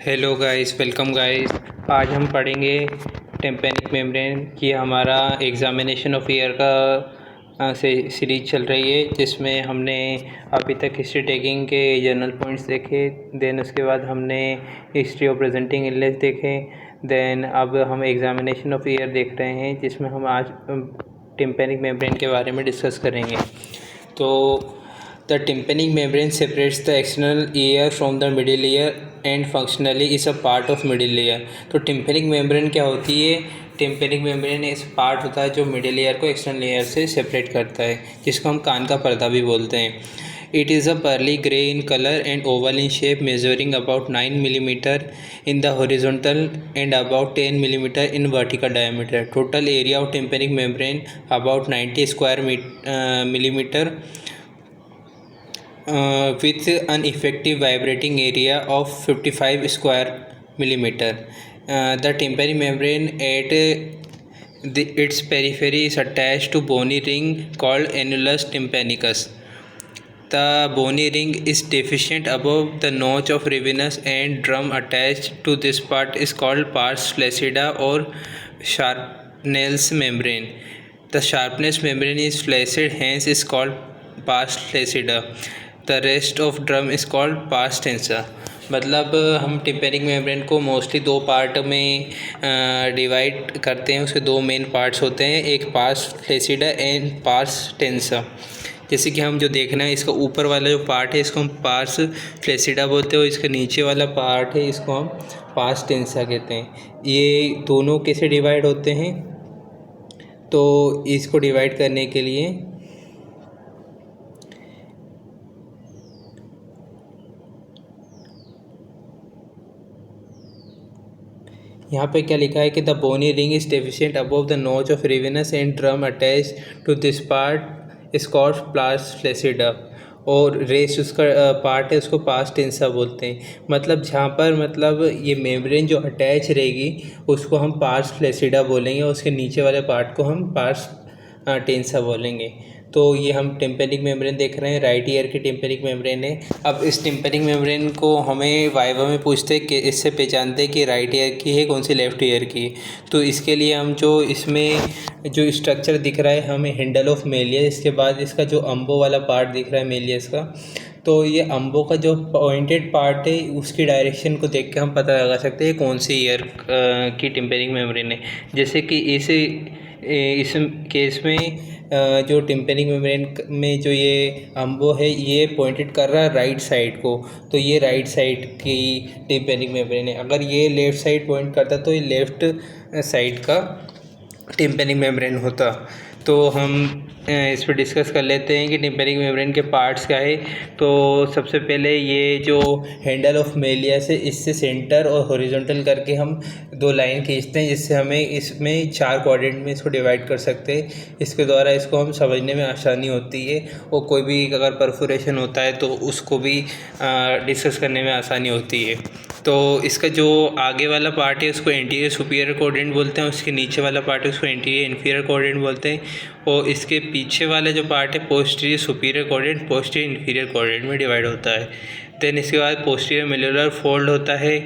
Hello guys, welcome guys. आज हम पढ़ेंगे टिम्पैनिक मेम्ब्रेन की। हमारा एग्ज़ामिनेशन ऑफ ईयर का से सीरीज चल रही है, जिसमें हमने अभी तक हिस्ट्री टेकिंग के जर्नल पॉइंट्स देखे। देन उसके बाद हमने हिस्ट्री ऑफ प्रेजेंटिंग इलनेस देखे। देन अब हम एग्ज़ामिनेशन ऑफ ईयर देख रहे हैं, जिसमें हम आज टिम्पैनिक मेम्ब्रेन के बारे में डिस्कस करेंगे। तो the tympanic membrane separates the external ear from the middle ear and functionally is a part of middle ear। तो tympanic membrane क्या होती है? tympanic membrane इस पार्ट होता है जो मिडिल ईयर को एक्सटर्नल ईयर से सेपरेट करता है, जिसको हम कान का पर्दा भी बोलते हैं। It is a pearly grey in color and oval in shape, measuring about 9 mm in the horizontal and about 10 mm in vertical diameter। Total area of tympanic membrane about 90 square millimeter with an effective vibrating area of 55 square millimeter। The tympanic membrane at its periphery is attached to bony ring called annulus tympanicus। The bony ring is deficient above the notch of Ravenous, and drum attached to this part is called pars flaccida or Sharpnell's membrane। The Sharpnell's membrane is flaccid, hence is called pars flaccida। The rest of drum is called pars tensa। मतलब हम tympanic membrane को mostly दो part में divide करते हैं। उसके दो main parts होते हैं, एक पार्स फ्लैसिडा एंड पार्स टेंसा। जैसे कि हम जो देखना है, इसका ऊपर वाला जो पार्ट है इसको हम पार्स फ्लैसिडा बोलते हैं, और इसका नीचे वाला पार्ट है इसको हम पार्स टेंसा कहते हैं। ये दोनों कैसे डिवाइड होते हैं? तो इसको डिवाइड करने के लिए यहाँ पे क्या लिखा है कि the bony ring is deficient above the notch of Rivinus and drum attach to this part scot pars flaccida, और रेस्ट उसका पार्ट है उसको पास टेंसा बोलते हैं। मतलब जहाँ पर मतलब ये मेम्ब्रेन जो अटैच रहेगी उसको हम पार्स फ्लैसिडा बोलेंगे, और उसके नीचे वाले पार्ट को हम पार्स टेंसा बोलेंगे। तो ये हम टिम्पैनिक मेम्ब्रेन देख रहे हैं, राइट ईयर की टिम्पैनिक मेम्ब्रेन है। अब इस टिम्पैनिक मेम्ब्रेन को हमें वाइवा में पूछते हैं कि इससे पहचानते हैं कि राइट ईयर की है कौन सी लेफ़्ट ईयर की। तो इसके लिए हम जो इसमें जो स्ट्रक्चर दिख रहा है हमें हैंडल ऑफ मेलियस, इसके बाद इसका जो अम्बो वाला पार्ट दिख रहा है मेलियस का, तो ये अम्बो का जो पॉइंटेड पार्ट है उसकी डायरेक्शन को देख के हम पता लगा सकते हैं कौन सी ईयर की टिम्पैनिक मेम्ब्रेन है। जैसे कि इस केस में जो टिम्पैनिक मेम्ब्रेन में जो ये अम्बो है ये पॉइंटेड कर रहा है राइट साइड को, तो ये राइट साइड की टिम्पैनिक मेम्ब्रेन है। अगर ये लेफ़्ट साइड पॉइंट करता तो ये लेफ़्ट साइड का टिम्पैनिक मेम्ब्रेन होता। तो हम इस पर डिस्कस कर लेते हैं कि टिम्पैनिक मेम्ब्रेन के पार्ट्स क्या है। तो सबसे पहले ये जो हैंडल ऑफ मेलियस है इससे सेंटर और हॉरिजॉन्टल करके हम दो लाइन खींचते हैं, जिससे हमें इसमें 4 क्वाड्रेंट में इसको डिवाइड कर सकते हैं। इसके द्वारा इसको हम समझने में आसानी होती है, और कोई भी अगर परफोरेशन होता है तो उसको भी डिस्कस करने में आसानी होती है। तो इसका जो आगे वाला पार्ट है उसको एंटीरियर सुपीरियर क्वाड्रेंट बोलते हैं, उसके नीचे वाला पार्ट है उसको एंटीरियर इन्फीरियर क्वाड्रेंट बोलते हैं, और इसके पीछे वाला जो पार्ट है posterior superior quadrant posterior inferior quadrant में डिवाइड होता है। देन इसके बाद पोस्टीरियर मेल्युलर फोल्ड होता है,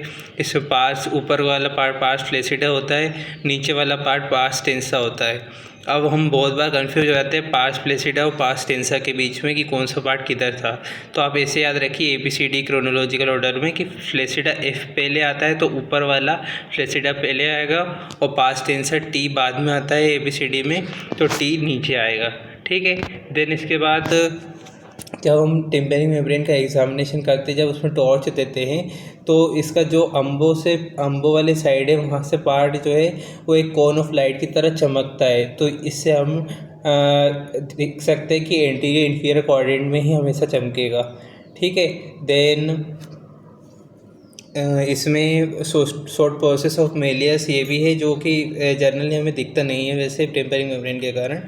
इसमें पार्स ऊपर वाला पार्ट पार्स फ्लैसिडा होता है, नीचे वाला पार्ट पार्स टेंसा होता है। अब हम बहुत बार कंफ्यूज हो जाते हैं पार्स फ्लैसिडा और पार्स टेंसा के बीच में कि कौन सा पार्ट किधर था। तो आप ऐसे याद रखिए ABCD क्रोनोलॉजिकल ऑर्डर में कि फ्लैसिडा F पहले आता है तो ऊपर वाला फ्लैसिडा पहले आएगा, और पार्स टेंसा T बाद में आता है ABCD में, तो T नीचे आएगा। ठीक है। देन इसके बाद जब हम टिम्पैनिक मेम्ब्रेन का एग्जामिनेशन करते हैं, जब उसमें टॉर्च देते हैं तो इसका जो अम्बो वाले साइड है वहाँ से पार्ट जो है वो एक कोन ऑफ लाइट की तरह चमकता है। तो इससे हम देख सकते हैं कि एंटीरियर इन्फीरियर क्वाड्रेंट में ही हमेशा चमकेगा। ठीक है। देन इसमें शॉर्ट प्रोसेस ऑफ मेलियस ये भी है, जो कि जर्नली हमें दिखता नहीं है वैसे टिम्पैनिक मेम्ब्रेन के कारण।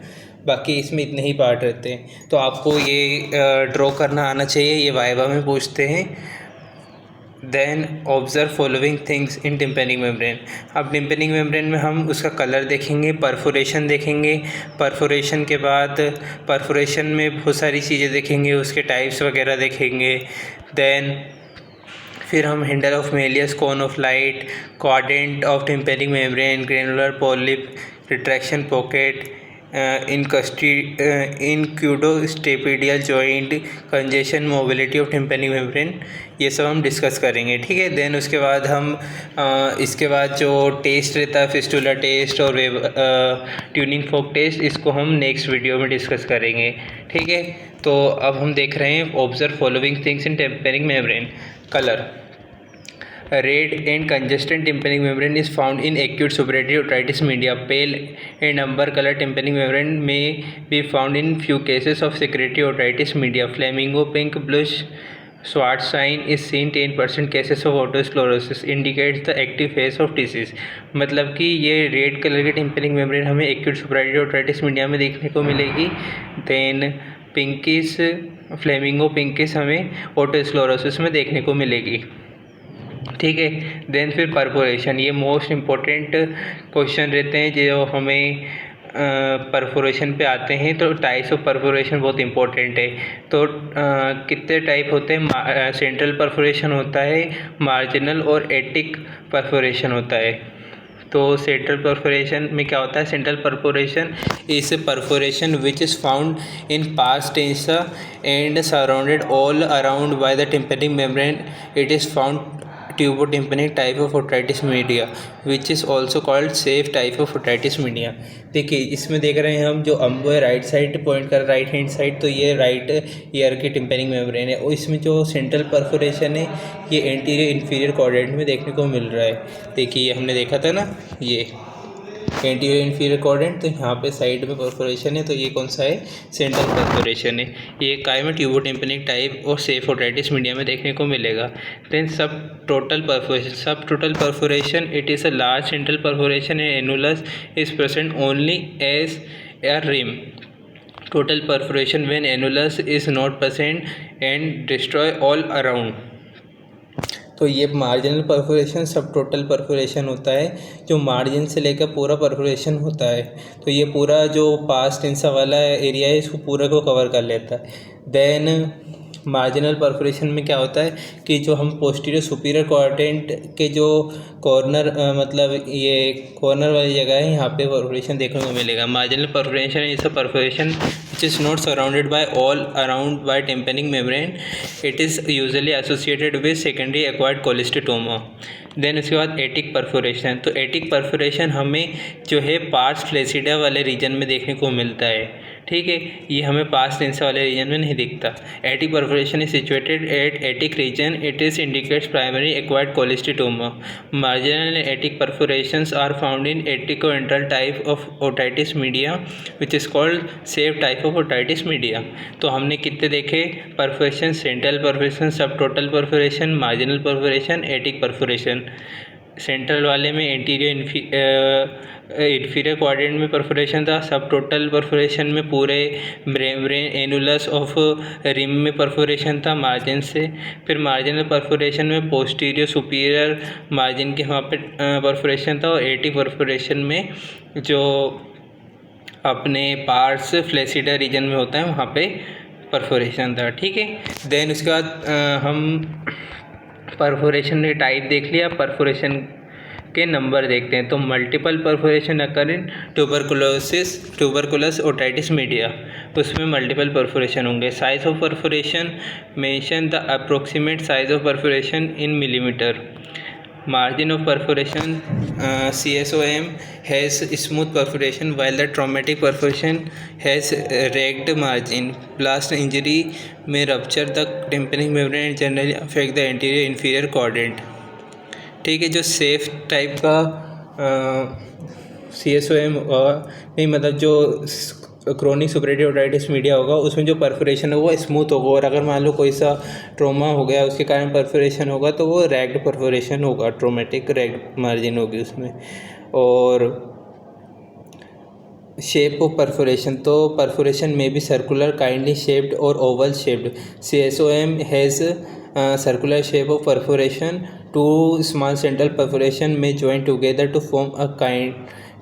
बाकी इसमें इतने ही पार्ट रहते हैं। तो आपको ये ड्रॉ करना आना चाहिए, ये वाइवा में पूछते हैं। Then observe following things in tympanic membrane. अब टिम्पैनिक मेम्ब्रेन में हम उसका कलर देखेंगे, परफोरेशन देखेंगे, परफोरेशन के बाद परफोरेशन में बहुत सारी चीज़ें देखेंगे, उसके टाइप्स वगैरह देखेंगे। देन फिर हम handle of malleus, cone of light, quadrant of tympanic membrane, granular polyp, retraction pocket, incudostapedial joint, congestion, mobility of tympanic membrane, ये सब हम डिस्कस करेंगे। ठीक है। देन उसके बाद हम इसके बाद जो टेस्ट रहता है फिस्टुला टेस्ट और ट्यूनिंग फोक टेस्ट, इसको हम नेक्स्ट वीडियो में डिस्कस करेंगे। ठीक है। तो अब हम देख रहे हैं observe following things in tympanic membrane. Colour, red and congested tympanic membrane is found in acute suppurative otitis media. Pale and amber color tympanic membrane may be found in few cases of secretory otitis media. Flamingo pink bluish Schwartz sign is seen 10% cases of otosclerosis, indicates the active phase of disease. मतलब कि ये red colour के tympanic membrane हमें acute सुपराइटिव otitis media में देखने को मिलेगी। Then pinkish, flamingo pinkish हमें ओटोस्क्लेरोसिस में देखने को मिलेगी। ठीक है। देन फिर परफोरेशन, ये मोस्ट इम्पोर्टेंट क्वेश्चन रहते हैं जो हमें परफोरेशन पे आते हैं। तो टाइप्स ऑफ परफोरेशन बहुत इंपॉर्टेंट है। तो कितने टाइप होते हैं? सेंट्रल परफोरेशन होता है, मार्जिनल और एटिक परफोरेशन होता है। तो सेंट्रल परफोरेशन में क्या होता है? Central perforation is perforation which is found in pars tensa and surrounded all around by the tympanic membrane. It is found tubotympanic type of otitis media which is also called safe type of otitis media. देखिए इसमें देख रहे हैं हम जो umbo है right side point कर right hand side, तो ये राइट ईयर की टिम्पेनिक मेम्ब्रेन है और इसमें जो सेंट्रल परफोरेशन है ये एंटीरियर इन्फीरियर क्वाड्रेंट में देखने को मिल रहा है। देखिए ये हमने देखा था ना, ये एंटीरियर इन्फीरियर क्वाड्रेंट, तो यहाँ पे साइड में परफोरेशन है, तो ये कौन सा है? सेंट्रल परफोरेशन है। ये काय में ट्यूबोटिम्पेनिक टाइप और सेफ ओटाइटिस मीडिया में देखने को मिलेगा। Then subtotal perforation, it is a large central perforation and annulus is present only as a rim. Total perforation when annulus is not present and destroy all around. तो ये marginal perforation subtotal perforation होता है, जो margin से लेकर पूरा perforation होता है। तो ये पूरा जो पास्ट टेंसा वाला एरिया है इसको पूरा को कवर कर लेता है। देन मार्जिनल परफोरेशन में क्या होता है कि जो हम पोस्टीरियर सुपीरियर क्वाड्रेंट के जो कॉर्नर मतलब ये कॉर्नर वाली जगह है, यहाँ पे परफोरेशन देखने को मिलेगा। Marginal perforation is a perforation which is not surrounded by all around by tympanic membrane. It is usually associated with secondary acquired cholesteatoma. Then उसके बाद एटिक परफोरेशन, तो एटिक परफोरेशन हमें जो है पार्स फ्लैसिडा वाले रीजन में देखने को मिलता है। ठीक है, ये हमें पास टेंसा वाले रीजन में नहीं दिखता। Attic perforation is situated at attic region. It is indicates primary acquired cholesteatoma. Marginal attic perforations are found in atticoantral type of otitis media which is called safe type of otitis media. तो हमने कितने देखे perforation? Central perforation, subtotal perforation, marginal perforation, attic perforation. Central वाले में anterior inferior quadrant में perforation था। Subtotal perforation में पूरे मेम्ब्रेन एनुलस ऑफ रिम में परफोरेशन था मार्जिन से। फिर मार्जिनल परफोरेशन में पोस्टीरियर सुपीरियर मार्जिन के वहाँ पे परफोरेशन था, और एटिक परफोरेशन में जो अपने पार्ट्स फ्लैसिडा रीजन में होता है वहाँ पे परफोरेशन था। ठीक है, देन उसके बाद हम परफोरेशन के टाइप देख लिया, परफोरेशन के नंबर देखते हैं। तो मल्टीपल परफोरेशन अकर इन ट्यूबरकुलस ओटाइटिस मीडिया, उसमें मल्टीपल परफोरेशन होंगे। Size of perforation mention the approximate size of perforation in millimetre. Margin of perforation, CSOM has smooth perforation while the traumatic perforation has ragged margin. Blast injury may rupture the tympanic membrane and generally affect the anterior inferior quadrant. ठीक है, जो safe type का CSOM नहीं मतलब जो chronic superlative otitis media होगा उसमें जो परफोरेशन होगा वो स्मूथ होगा, और अगर मान लो कोई सा ट्रोमा हो गया उसके कारण परफोरेशन होगा तो वो रैग्ड परफोरेशन होगा, ट्रोमेटिक रैग्ड मार्जिन होगी उसमें। और शेप ऑफ परफोरेशन, तो परफोरेशन में भी सर्कुलर, काइंडली शेप्ड और Oval shaped. CSOM has circular shape of perforation. Two small central perforation may join together to form a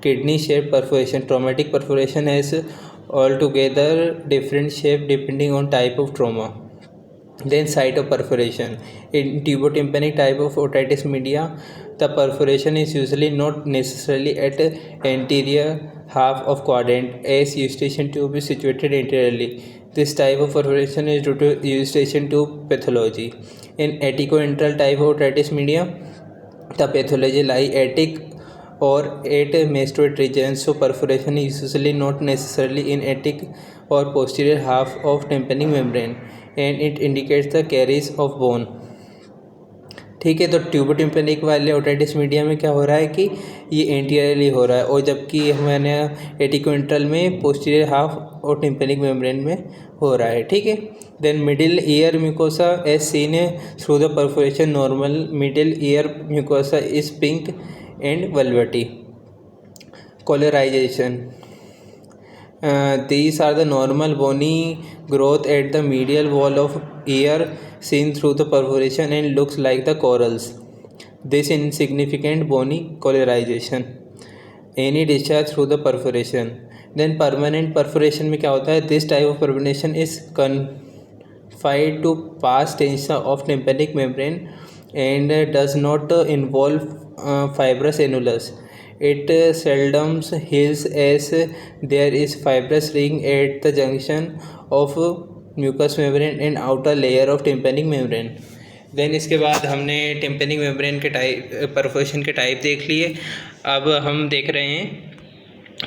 kidney shaped perforation. Traumatic perforation has altogether different shape depending on type of trauma. Then site of perforation. In tubotympanic type of otitis media, the perforation is usually not necessarily at anterior half of quadrant, as eustachian tube is situated anteriorly. This type of perforation is due to eustachian tube pathology. In aticointral type of otitis media, the pathology lie atic or at mastoid regions, so perforation is usually not necessarily in atic or posterior half of tympanic membrane, and it indicates the caries of bone. ठीक है, तो ट्यूबोटिम्पेनिक वाले otitis media में क्या हो रहा है कि ये एंटीरियरली हो रहा है, और जबकि हमारे एटिक्वेंट्रल में पोस्टीरियर हाफ और टिम्पेनिक मेम्ब्रेन में हो रहा है. ठीक है. Then middle ear mucosa as seen through the perforation normal middle ear mucosa is pink and velvety. Colorization. These are the normal bony growth at the medial wall of ear seen through the perforation and looks like the corals. This insignificant bony colorization. Any discharge through the perforation. Then permanent perforation में क्या होता है? This type of perforation is confined to past tension of tympanic membrane and does not involve fibrous annulus. It seldom heals as there is fibrous ring at the junction of mucous membrane and outer layer of tympanic membrane. Then इसके बाद हमने tympanic membrane के type perforation के type देख लिए. अब हम देख रहे हैं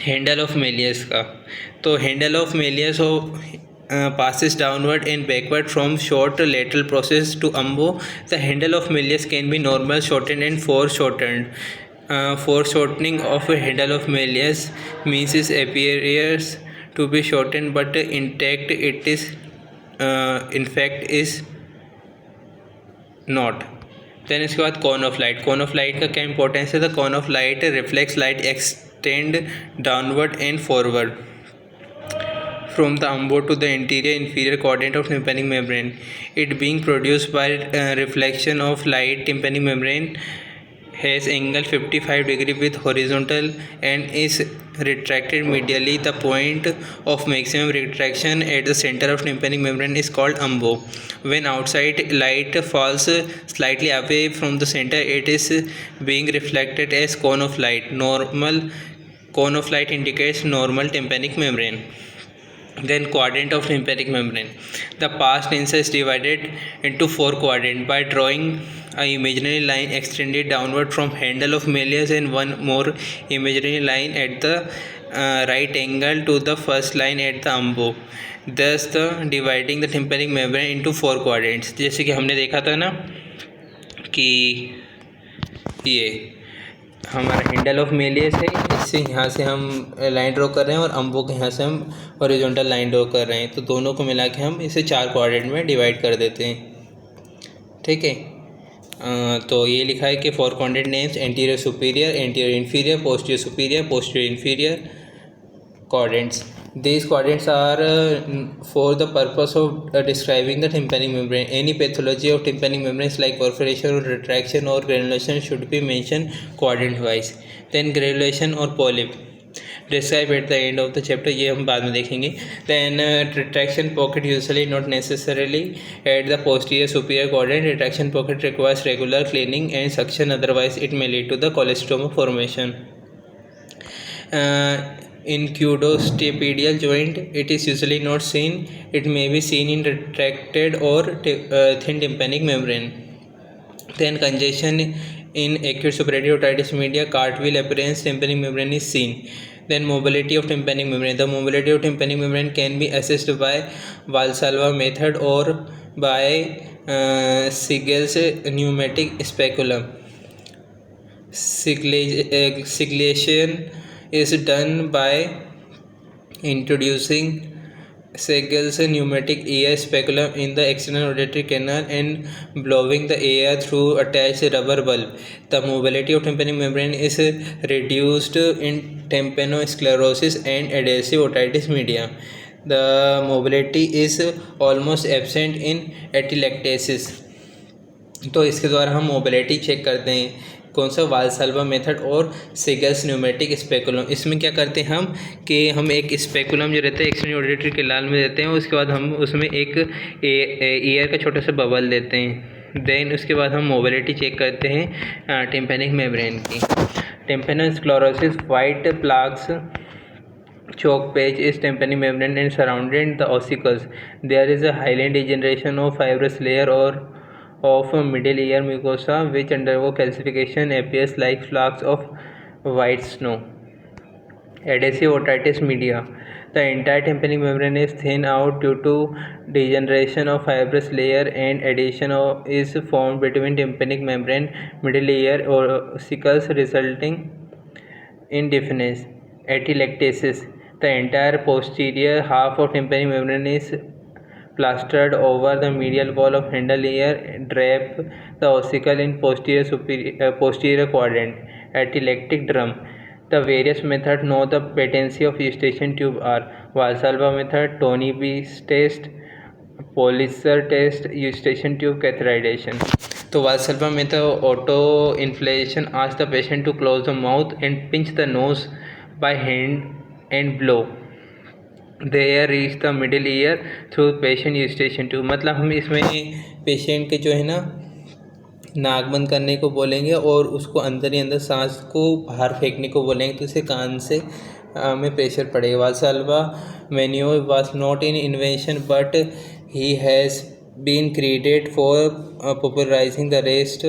हैंडल ऑफ मेलियस का. तो handle of Méliès passes downward and backward from short lateral process to umbo. The handle of Mealyus can be normal, shortened and foreshortened. Foreshortening of a handle of Mealyus means it appears to be shortened but intact. It is in fact is not. Then इसके बाद cone of light. Cone of light का क्या importance है? The cone of light reflects light extend downward and forward from the umbo to the anterior inferior quadrant of tympanic membrane. It being produced by reflection of light. Tympanic membrane has angle 55 degree with horizontal and is retracted medially. The point of maximum retraction at the center of tympanic membrane is called umbo. When outside light falls slightly away from the center, it is being reflected as cone of light. Normal cone of light indicates normal tympanic membrane. Then quadrant of tympanic membrane. The past tension is divided into 4 quadrants by drawing an imaginary line extended downward from handle of Mealyus and one more imaginary line at the right angle to the first line at the umbo. Thus the dividing the tympanic membrane into 4 quadrants. जैसे कि हमने देखा था ना कि ये हमारा handle of Méliès है, इससे यहाँ से हम लाइन ड्रॉ कर रहे हैं और अम्बो के यहाँ से हम हॉरिजॉन्टल लाइन ड्रॉ कर रहे हैं. तो दोनों को मिला के हम इसे 4 क्वाड्रेंट में डिवाइड कर देते हैं. ठीक है. तो ये लिखा है कि 4 quadrant names anterior superior, anterior inferior, posterior superior, posterior inferior quadrants. These quadrants are for the purpose of describing the tympanic membrane. Any pathology of tympanic membranes like perforation or retraction or granulation should be mentioned quadrant wise. Then granulation or polyp describe at the end of the chapter. ये हम बाद में देखेंगे. Then retraction pocket usually not necessarily at the posterior superior quadrant. Retraction pocket requires regular cleaning and suction, otherwise it may lead to the colostoma formation. In pseudostapedial joint, it is usually not seen. It may be seen in retracted or thin tympanic membrane. Then congestion in acute suppurative otitis media, cartwheel appearance, tympanic membrane is seen. Then mobility of tympanic membrane. The mobility of tympanic membrane can be assessed by Valsalva method or by Siegel's pneumatic speculum. Siglation is done by introducing Siegel's pneumatic ear speculum in the external auditory canal and blowing the air through attached rubber bulb. The mobility of tympanic membrane is reduced in tympanosclerosis and adhesive otitis media. The mobility is almost absent in atelectasis. तो इसके द्वारा हम mobility check करते हैं कौन सा, वाल्साल्वा method और सेगल्स pneumatic speculum. इसमें क्या करते हैं हम कि हम एक स्पेकुलम जो रहता है एक्सटर्नल ऑडिटरी कैनाल में देते हैं, उसके बाद हम उसमें एक एयर का छोटा सा बबल देते हैं। देन उसके बाद हम मोबिलिटी चेक करते हैं टिम्पैनिक मेम्ब्रेन की। Tympanosclerosis, white plaques chalk patch is tympanic membrane and surrounding the ossicles. There is a hyaline degeneration of fibrous layer or of middle ear mucosa which undergo calcification, appears like flakes of white snow. Adhesive otitis media. The entire tympanic membrane is thinned out due to degeneration of fibrous layer, and adhesion is formed between tympanic membrane, middle ear or ossicles, resulting in deafness. Atelectasis. The entire posterior half of tympanic membrane is plastered over the medial wall of handle ear, drape the ossicle in posterior quadrant. Atelectic drum. The various methods know the patency of eustachian tube are Valsalva method, Tony B's test, Polisser test, eustachian tube catheterization. तो Valsalva method auto inflation ask the patient to close the mouth and pinch the nose by hand and blow the air reach the middle ear through patient eustachian tube. मतलब हम इसमें patient के जो है ना नाक बंद करने को बोलेंगे और उसको अंदर ही अंदर सांस को बाहर फेंकने को बोलेंगे, तो इसे कान से में प्रेशर पड़ेगा। Valsalva manoeuvre was not in invention but he has been created for popularizing the rest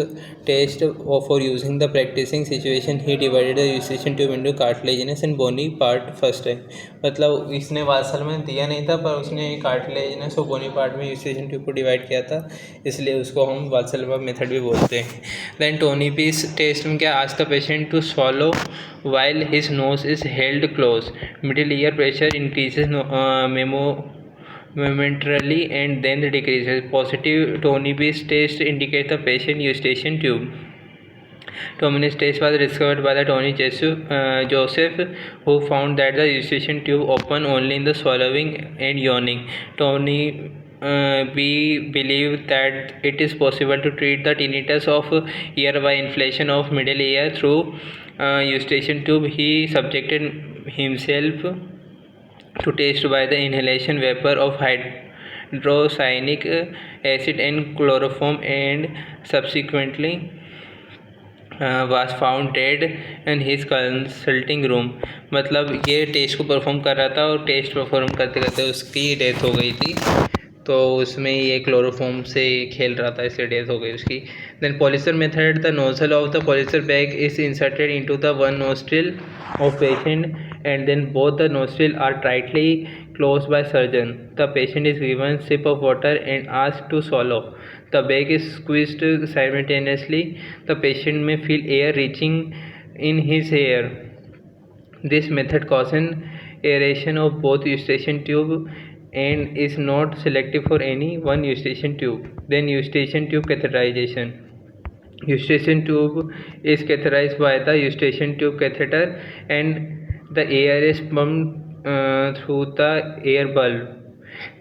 test or for using the practicing situation. He divided the eustachian tube into cartilaginous and bony part first time। मतलब इसने वाल्सल में दिया नहीं था पर उसने cartilaginous और बोनी part में यूस्टेशियन ट्यूब को डिवाइड किया था, इसलिए उसको हम वाल्सल्वा मेथड भी बोलते हैं। देन टोनी पीस टेस्ट में क्या, ask the patient to swallow while his nose is held close, middle ear pressure increases momentarily and then decreases. Positive Tony B's test indicates the patient eustachian tube. Tony's test was discovered by the Tony Joseph, who found that the eustachian tube open only in the swallowing and yawning. Tony B believed that it is possible to treat the tinnitus of ear by inflation of middle ear through eustachian tube. He subjected himself to test by the inhalation vapor of hydrocyanic acid and chloroform, and subsequently was found dead in his consulting room। मतलब ये test को perform कर रहा था और test perform करते करते उसकी डेथ हो गई थी, तो उसमें ये क्लोरोफॉर्म से खेल रहा था, इससे डेथ हो गई उसकी। Then Politzer method, the nozzle of the Politzer bag is inserted into the one nostril of patient and then both the nostrils are tightly closed by surgeon. The patient is given sip of water and asked to swallow. The bag is squeezed simultaneously. The patient may feel air reaching in his ear. This method causes aeration of both eustachian tube and is not selective for any one eustachian tube. Then eustachian tube catheterization. Eustachian tube is catheterized by the eustachian tube catheter and the air is pumped through the air bulb.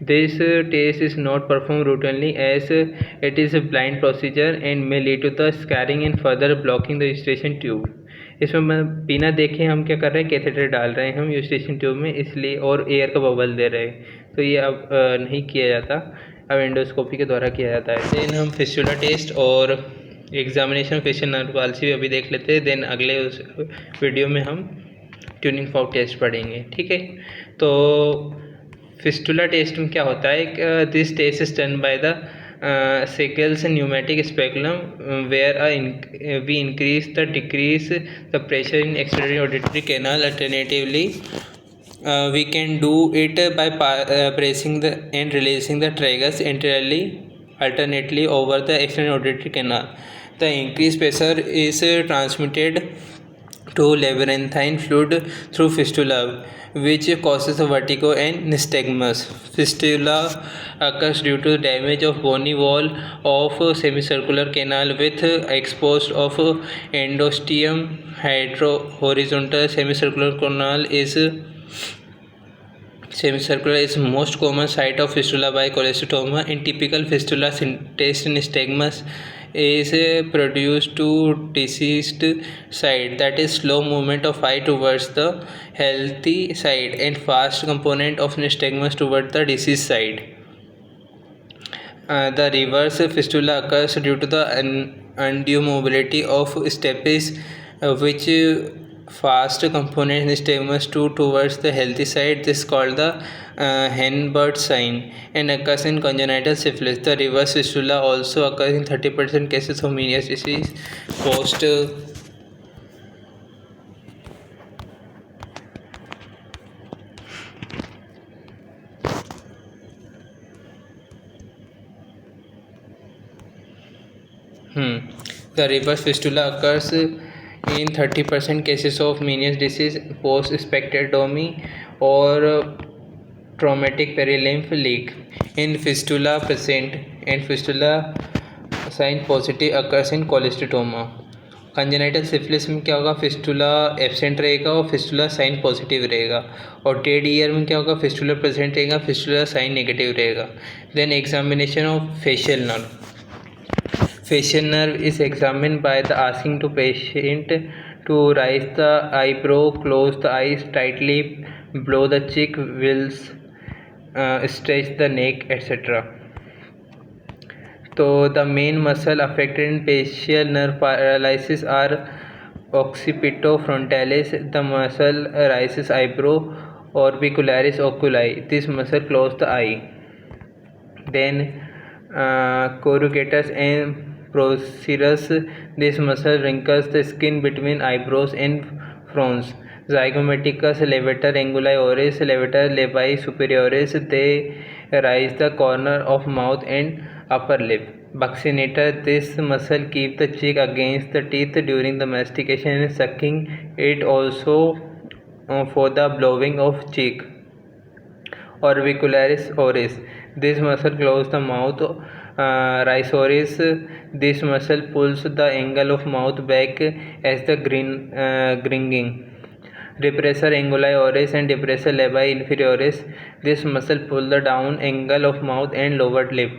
This test is not performed routinely as it is a blind procedure and may lead to the scarring and further blocking the eustachian tube। इसमें बिना देखे हम क्या कर रहे हैं, catheter डाल रहे हैं हम यूस्टेशियन ट्यूब में, इसलिए और एयर का बबल दे रहे हैं, तो ये अब नहीं किया जाता, अब एंडोस्कोपी के द्वारा किया जाता है। देन हम फिस्टुला टेस्ट और एग्जामिनेशन फेशियल नर्व पाल्सी भी अभी देख लेते हैं। देन अगले उस वीडियो में हम ट्यूनिंग फॉर्क टेस्ट पढ़ेंगे, ठीक है। तो फिस्टुला टेस्ट में क्या होता है, this test is done by the Segel's pneumatic speculum, where we increase the decrease the pressure in external auditory canal. Alternatively, we can do it by pressing and releasing the tragus entirely alternately over the external auditory canal. The increased pressure is transmitted to labyrinthine fluid through fistula, which causes vertigo and nystagmus. Fistula occurs due to damage of bony wall of semicircular canal with exposed of endosteum. Horizontal semicircular canal is most common site of fistula by cholesteatoma. In typical fistula, test nystagmus is produced to deceased side, that is slow movement of eye towards the healthy side and fast component of nystagmus towards the diseased side. The reverse fistula occurs due to the undue mobility of stapes, which fast component nystagmus towards the healthy side. This is called the Henbert sign and occurs in congenital syphilis. The reverse fistula also occurs in 30% cases of Meniere's disease post The reverse fistula occurs in 30% cases of Meniere's disease post spectectomy or traumatic perilymph leak. In fistula present and fistula sign positive occurs in cholesteatoma. Congenital syphilis में क्या होगा, fistula absent रहेगा और fistula sign positive रहेगा. और dead year में क्या होगा, फिस्टुला प्रेजेंट रहेगा, फिस्टुला साइन नेगेटिव रहेगा. Then examination of facial nerve. Facial nerve is examined by the asking to patient to raise the eyebrow, close the eyes tightly, blow the cheek, whilst stretch the neck, etc. So the main muscle affected in facial nerve paralysis are occipitofrontalis, the muscle raises eyebrow, orbicularis oculi, this muscle close the eye. Then corrugatus and procerus, this muscle wrinkles the skin between eyebrows and frowns. Zygomaticus, levator anguli oris, levator labii superioris, they raise the corner of mouth and upper lip. Buccinator, this muscle keep the cheek against the teeth during the mastication and sucking, it also for the blowing of cheek. Orbicularis oris, this muscle close the mouth. Rhizoris, this muscle pulls the angle of mouth back as the gringing. Depressor anguli oris and depressor labii inferioris, this muscle pull the down angle of mouth and lower lip.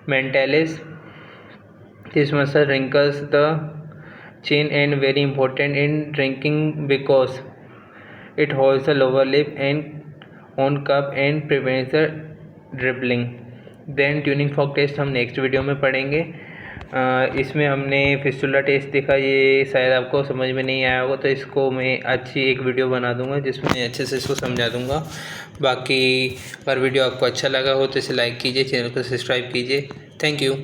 Mentalis, this muscle wrinkles the chin and very important in drinking because it holds the lower lip and on cup and prevents the dribbling. Then tuning fork test हम next video में पढ़ेंगे. इसमें हमने fistula test देखा, ये शायद आपको समझ में नहीं आया होगा, तो इसको मैं अच्छी एक वीडियो बना दूंगा जिसमें अच्छे से इसको समझा दूंगा. बाकी अगर वीडियो आपको अच्छा लगा हो तो इसे लाइक कीजिए, चैनल को सब्सक्राइब कीजिए. Thank you.